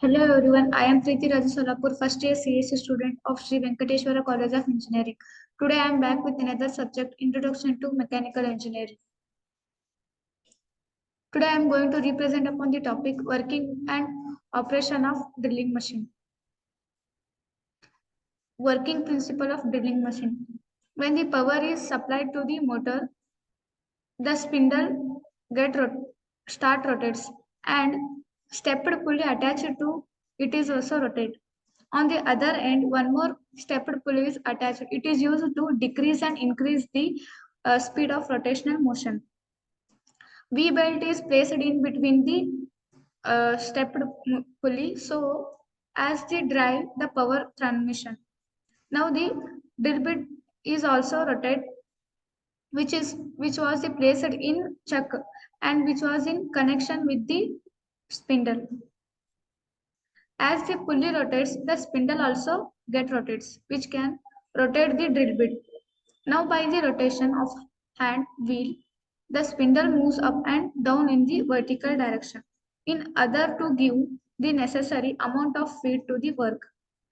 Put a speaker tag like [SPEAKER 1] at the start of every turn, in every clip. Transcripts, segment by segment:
[SPEAKER 1] Hello everyone, I am Preeti Rajasolapur, first year CSE student of Sri Venkateshwara College of Engineering. Today I am back with another subject, Introduction to Mechanical Engineering. Today I am going to represent upon the topic working and operation of drilling machine. Working principle of drilling machine. When the power is supplied to the motor, the spindle start rotates and stepped pulley attached to it is also rotate. On the other end, one more stepped pulley is attached. It is used to decrease and increase the speed of rotational motion. V belt is placed in between the stepped pulley, so as the drive the power transmission. Now the drill bit is also rotate, which was placed in chuck and which was in connection with the spindle. As the pulley rotates, the spindle also rotates, which can rotate the drill bit. Now by the rotation of hand wheel, the spindle moves up and down in the vertical direction in order to give the necessary amount of feed to the work.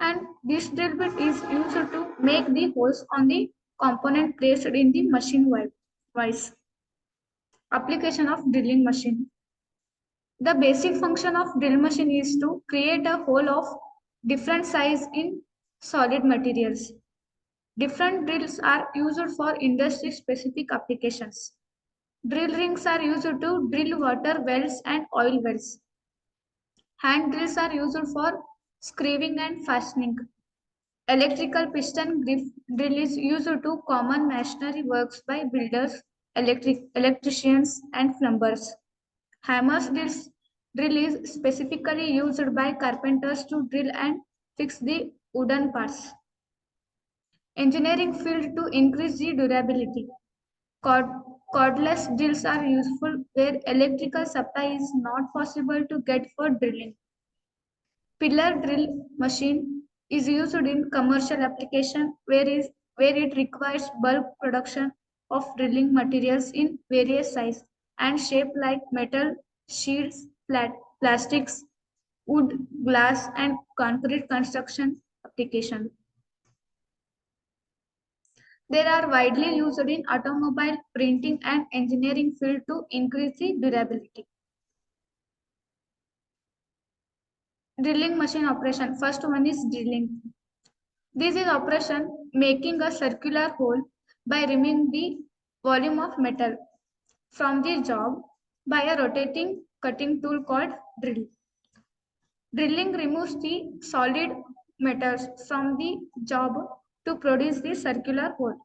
[SPEAKER 1] And this drill bit is used to make the holes on the component placed in the machine vise. Application of drilling machine. The basic function of drill machine is to create a hole of different size in solid materials. Different drills are used for industry specific applications. Drill rings are used to drill water wells and oil wells. Hand drills are used for screwing and fastening. Electrical piston drill is used to common machinery works by builders, electricians and plumbers. Hammers drill is specifically used by carpenters to drill and fix the wooden parts. Engineering field to increase the durability. Cordless drills are useful where electrical supply is not possible to get for drilling. Pillar drill machine is used in commercial application where it requires bulk production of drilling materials in various size and shape like metal, sheets, plastics, wood, glass, and concrete construction application. They are widely used in automobile, printing, and engineering field to increase the durability. Drilling machine operation. First one is drilling. This is operation making a circular hole by removing the volume of metal from the job by a rotating cutting tool called drill. Drilling removes the solid metals from the job to produce the circular hole.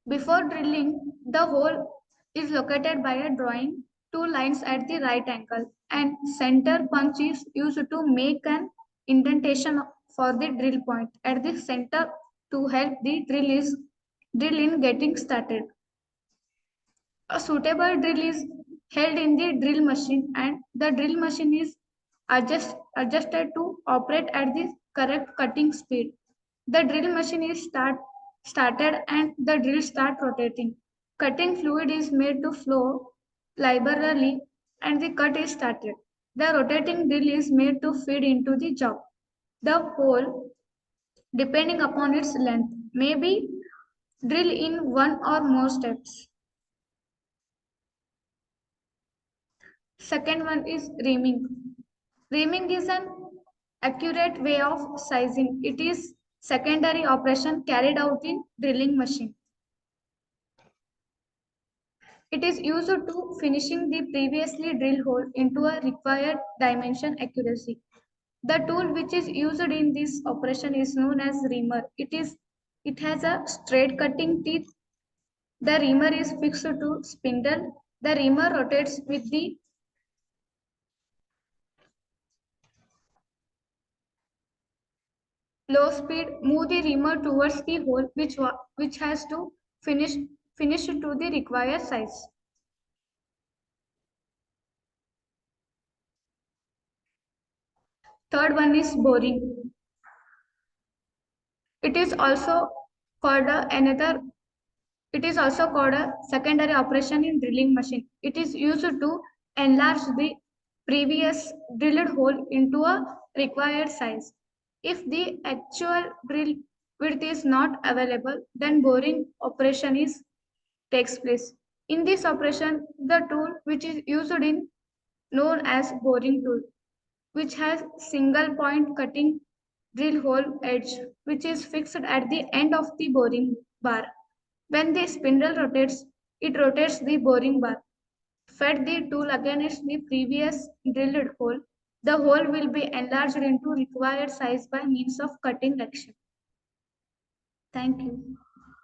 [SPEAKER 1] Before drilling, the hole is located by a drawing two lines at the right angle and center punch is used to make an indentation for the drill point at the center to help the drill in getting started. A suitable drill is held in the drill machine and the drill machine is adjusted to operate at the correct cutting speed. The drill machine is started and the drill start rotating. Cutting fluid is made to flow liberally and the cut is started. The rotating drill is made to feed into the job. The hole, depending upon its length, may be drilled in one or more steps. Second one is reaming. Reaming is an accurate way of sizing. It is secondary operation carried out in drilling machine. It is used to finishing the previously drilled hole into a required dimension accuracy. The tool which is used in this operation is known as reamer. It has a straight cutting teeth. The reamer is fixed to spindle. The reamer rotates with the low speed. Move the reamer towards the hole which has to finish to the required size. Third one is boring. It is also called it is also called a secondary operation in drilling machine. It is used to enlarge the previous drilled hole into a required size. If the actual drill width is not available, then boring operation takes place. In this operation, the tool which is used in known as boring tool, which has single point cutting drill hole edge, which is fixed at the end of the boring bar. When the spindle rotates, it rotates the boring bar. Fed the tool against the previous drilled hole, the hole will be enlarged into required size by means of cutting action. Thank you.